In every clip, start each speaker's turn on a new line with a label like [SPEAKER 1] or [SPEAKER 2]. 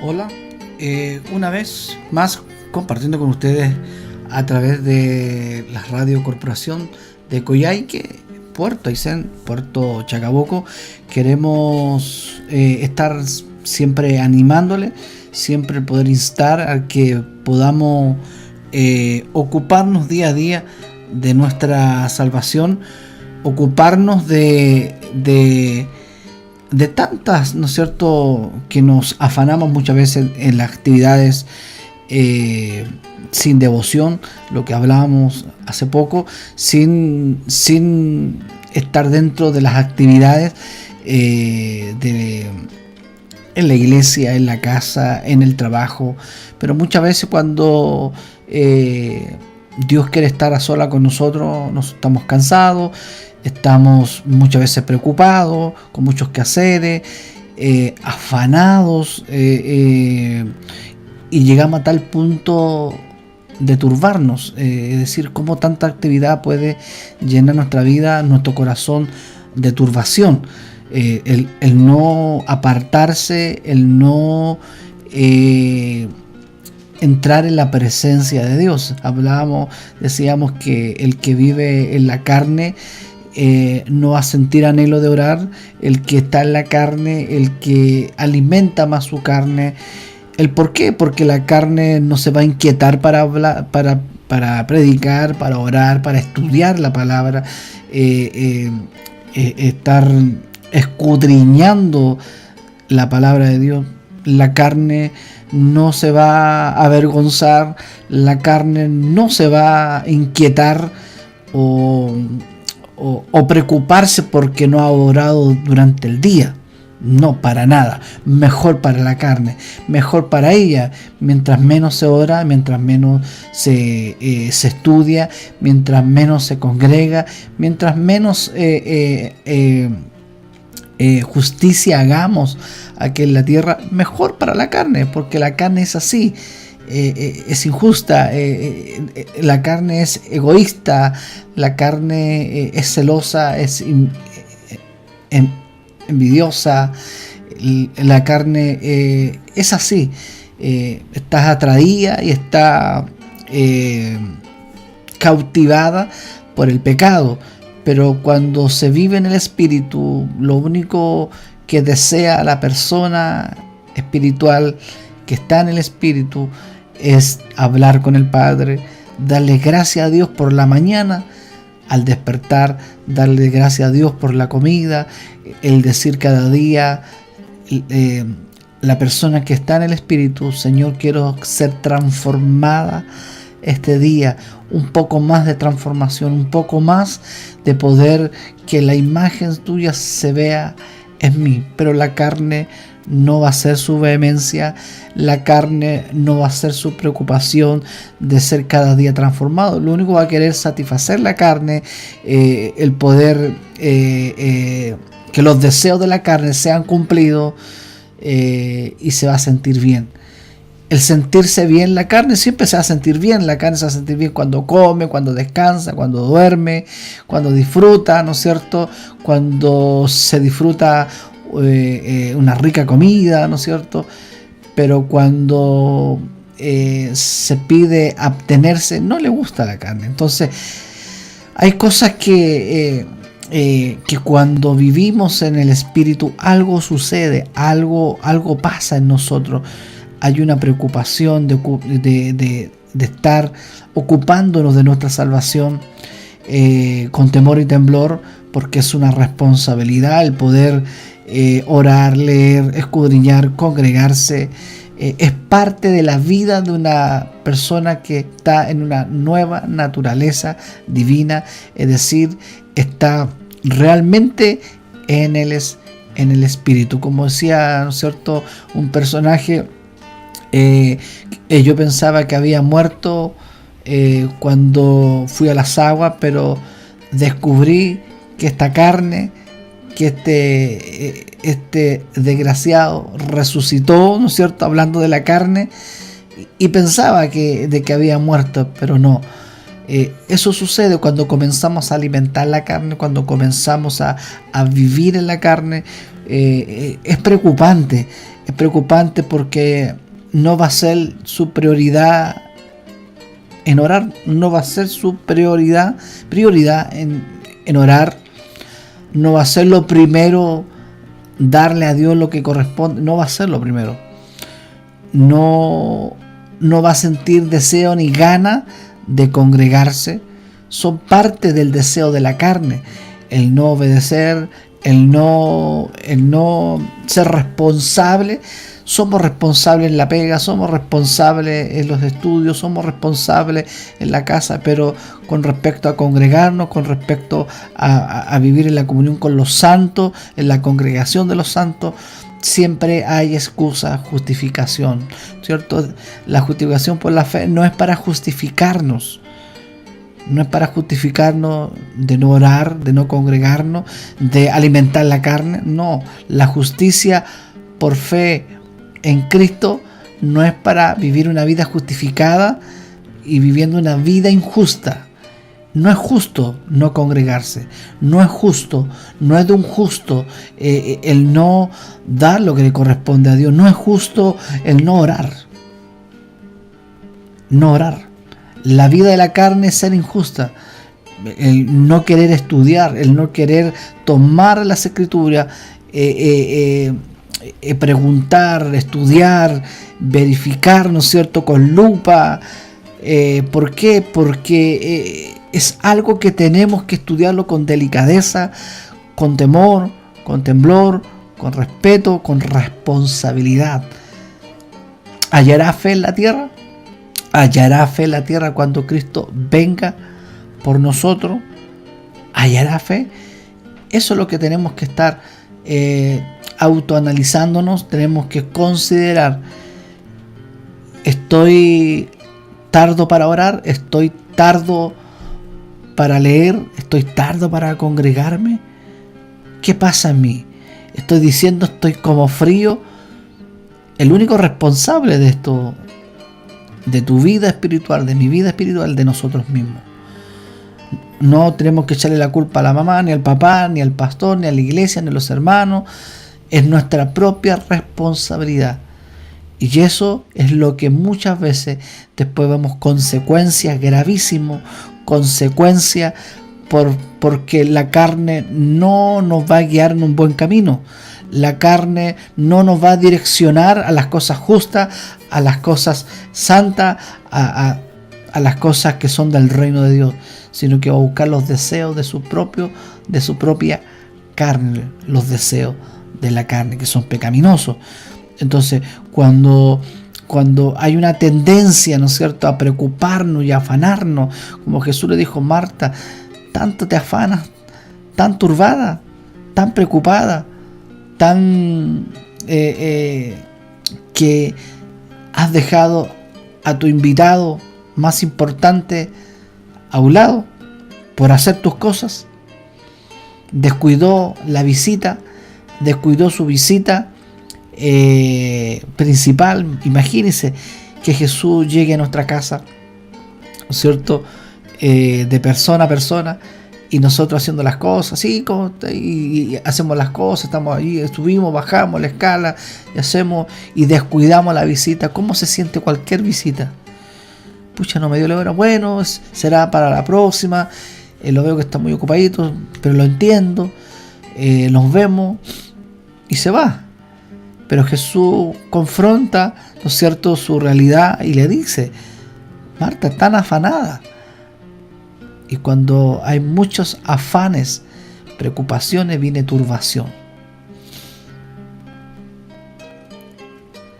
[SPEAKER 1] Hola, una vez más compartiendo con ustedes a través de la Radio Corporación de Coyhaique, Puerto Aysén, Puerto Chacabuco. Queremos estar siempre animándole, siempre poder instar a que podamos ocuparnos día a día de nuestra salvación, ocuparnos de tantas, ¿no es cierto?, que nos afanamos muchas veces en las actividades sin devoción, lo que hablábamos hace poco, sin estar dentro de las actividades en la iglesia, en la casa, en el trabajo. Pero muchas veces cuando Dios quiere estar a sola con nosotros, nos estamos cansados, estamos muchas veces preocupados, con muchos quehaceres, afanados, y llegamos a tal punto de turbarnos, es decir, cómo tanta actividad puede llenar nuestra vida, nuestro corazón de turbación, el no apartarse, el no entrar en la presencia de Dios. Decíamos que el que vive en la carne no va a sentir anhelo de orar. El que está en la carne, el que alimenta más su carne. ¿El por qué? Porque la carne no se va a inquietar para hablar, para predicar, para orar, para estudiar la palabra, estar escudriñando la palabra de Dios. La carne no se va a avergonzar, la carne no se va a inquietar o preocuparse porque no ha orado durante el día. No, para nada. Mejor para la carne, mejor para ella. Mientras menos se ora, mientras menos se estudia, mientras menos se congrega, mientras menos justicia hagamos aquí en la tierra, mejor para la carne, porque la carne es así. Es injusta, la carne es egoísta, la carne es celosa, es envidiosa, la carne es así. Estás atraída y está cautivada por el pecado, pero cuando se vive en el espíritu, lo único que desea la persona espiritual que está en el espíritu es hablar con el Padre, darle gracias a Dios por la mañana al despertar, darle gracias a Dios por la comida, el decir cada día, la persona que está en el espíritu: Señor, quiero ser transformada este día, un poco más de transformación, un poco más de poder que la imagen tuya se vea en mí. Pero la carne no va a ser su vehemencia, la carne no va a ser su preocupación de ser cada día transformado. Lo único que va a querer satisfacer la carne, el poder que los deseos de la carne sean cumplidos, y se va a sentir bien. El sentirse bien, la carne siempre se va a sentir bien. La carne se va a sentir bien cuando come, cuando descansa, cuando duerme, cuando disfruta, ¿no es cierto? Cuando se disfruta una rica comida, ¿no es cierto? Pero cuando se pide abstenerse, no le gusta la carne. Entonces, hay cosas que cuando vivimos en el espíritu, algo sucede, algo pasa en nosotros. Hay una preocupación de estar ocupándonos de nuestra salvación con temor y temblor, porque es una responsabilidad el poder orar, leer, escudriñar, congregarse. Es parte de la vida de una persona que está en una nueva naturaleza divina, es decir, está realmente en el espíritu. Como decía, ¿no es cierto?, un personaje, yo pensaba que había muerto cuando fui a las aguas, pero descubrí que esta carne, que este desgraciado resucitó, ¿no es cierto?, hablando de la carne, y pensaba de que había muerto, pero no. Eso sucede cuando comenzamos a alimentar la carne, cuando comenzamos a vivir en la carne, Es preocupante porque no va a ser su prioridad en orar, no va a ser su prioridad en orar, no va a ser lo primero darle a Dios lo que corresponde, no va a ser lo primero, no va a sentir deseo ni gana de congregarse. Son parte del deseo de la carne, el no obedecer, el no ser responsable. Somos responsables en la pega, somos responsables en los estudios, somos responsables en la casa, pero con respecto a congregarnos, con respecto a vivir en la comunión con los santos, en la congregación de los santos, siempre hay excusa, justificación, ¿cierto? La justificación por la fe no es para justificarnos. No es para justificarnos de no orar, de no congregarnos, de alimentar la carne. No, la justicia por fe en Cristo no es para vivir una vida justificada y viviendo una vida injusta. No es justo no congregarse, no es justo, no es de un justo el no dar lo que le corresponde a Dios, no es justo el no orar. No orar. La vida de la carne es ser injusta, el no querer estudiar, el no querer tomar las escrituras, preguntar, estudiar, verificar, ¿no es cierto?, con lupa. ¿Por qué? Porque es algo que tenemos que estudiarlo con delicadeza, con temor, con temblor, con respeto, con responsabilidad. ¿Hallará fe en la tierra? ¿Hallará fe en la tierra cuando Cristo venga por nosotros? ¿Hallará fe? Eso es lo que tenemos que estar autoanalizándonos. Tenemos que considerar: ¿estoy tardo para orar? ¿Estoy tardo para leer? ¿Estoy tardo para congregarme? ¿Qué pasa en mí? ¿Estoy diciendo estoy como frío? El único responsable de esto, de tu vida espiritual, de mi vida espiritual, de nosotros mismos. No tenemos que echarle la culpa a la mamá, ni al papá, ni al pastor, ni a la iglesia, ni a los hermanos. Es nuestra propia responsabilidad. Y eso es lo que muchas veces después vemos consecuencias gravísimas, consecuencias porque la carne no nos va a guiar en un buen camino. La carne no nos va a direccionar a las cosas justas, a las cosas santas, a las cosas que son del reino de Dios, sino que va a buscar los deseos de su propia carne, los deseos de la carne, que son pecaminosos. Entonces, cuando hay una tendencia, ¿no es cierto?, a preocuparnos y a afanarnos, como Jesús le dijo: Marta, tanto te afanas, tan turbada, tan preocupada, tan que has dejado a tu invitado más importante a un lado por hacer tus cosas. Descuidó la visita, descuidó su visita principal. Imagínense que Jesús llegue a nuestra casa, ¿no es cierto?, de persona a persona, y nosotros haciendo las cosas, ¿sí? Y hacemos las cosas, estamos ahí, subimos, bajamos la escala, y descuidamos la visita. ¿Cómo se siente cualquier visita? Pucha, no me dio la hora. Bueno, será para la próxima. Lo veo que está muy ocupadito, pero lo entiendo. Nos vemos y se va. Pero Jesús confronta, ¿no es cierto?, su realidad y le dice: Marta, tan afanada. Y cuando hay muchos afanes, preocupaciones, viene turbación.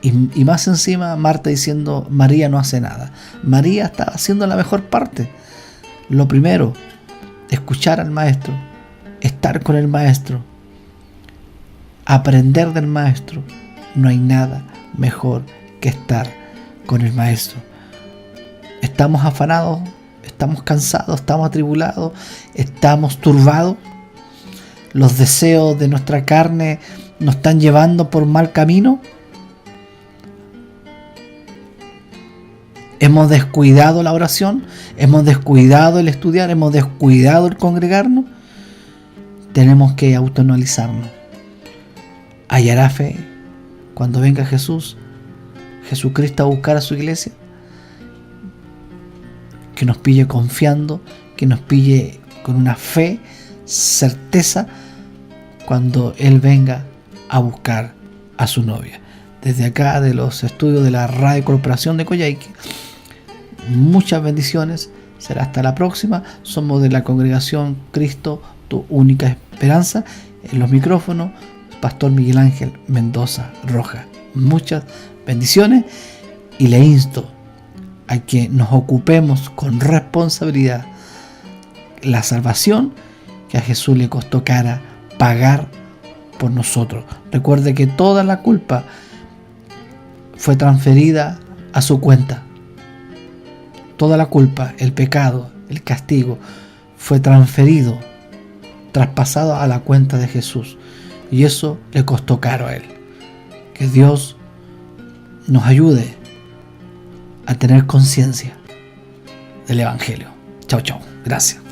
[SPEAKER 1] Y más encima, Marta diciendo: María no hace nada. María está haciendo la mejor parte. Lo primero, escuchar al maestro, estar con el maestro, aprender del maestro. No hay nada mejor que estar con el maestro. Estamos afanados, estamos cansados, estamos atribulados, estamos turbados. Los deseos de nuestra carne nos están llevando por mal camino. Hemos descuidado la oración, hemos descuidado el estudiar, hemos descuidado el congregarnos. Tenemos que autoanalizarnos. ¿Hallará fe cuando venga Jesucristo a buscar a su iglesia? Que nos pille confiando, que nos pille con una fe, certeza, cuando Él venga a buscar a su novia. Desde acá, de los estudios de la Radio Corporación de Coyhaique, muchas bendiciones. Será hasta la próxima. Somos de la congregación Cristo, tu única esperanza. En los micrófonos, Pastor Miguel Ángel Mendoza Rojas. Muchas bendiciones y le insto a que nos ocupemos con responsabilidad la salvación que a Jesús le costó cara pagar por nosotros. Recuerde que toda la culpa fue transferida a su cuenta. Toda la culpa, el pecado, el castigo fue transferido, traspasado a la cuenta de Jesús. Y eso le costó caro a Él. Que Dios nos ayude a tener conciencia del Evangelio. Chao, chao. Gracias.